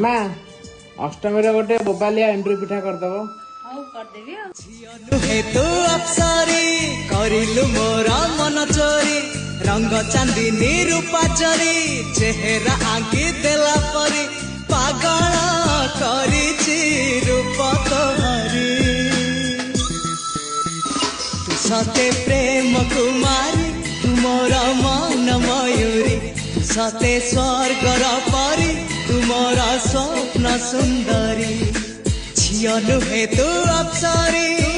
मामा अष्टमी रे गोटे बोबालिया एंट्री पिठा करदब। हौ करदेबी। नुहे तू अप्सरी करिलु मोरा मन चोरी रंग चांदी रूपा चोरी चेहरा आंकी देला परी पागल करिछि रूप तोहरी तू सते प्रेम कुमारी तू मोरा मन मयूरी सते स्वर्गर परी तू मोरा स्वप्न सुंदरी झियो नुहे तू अप्सरी।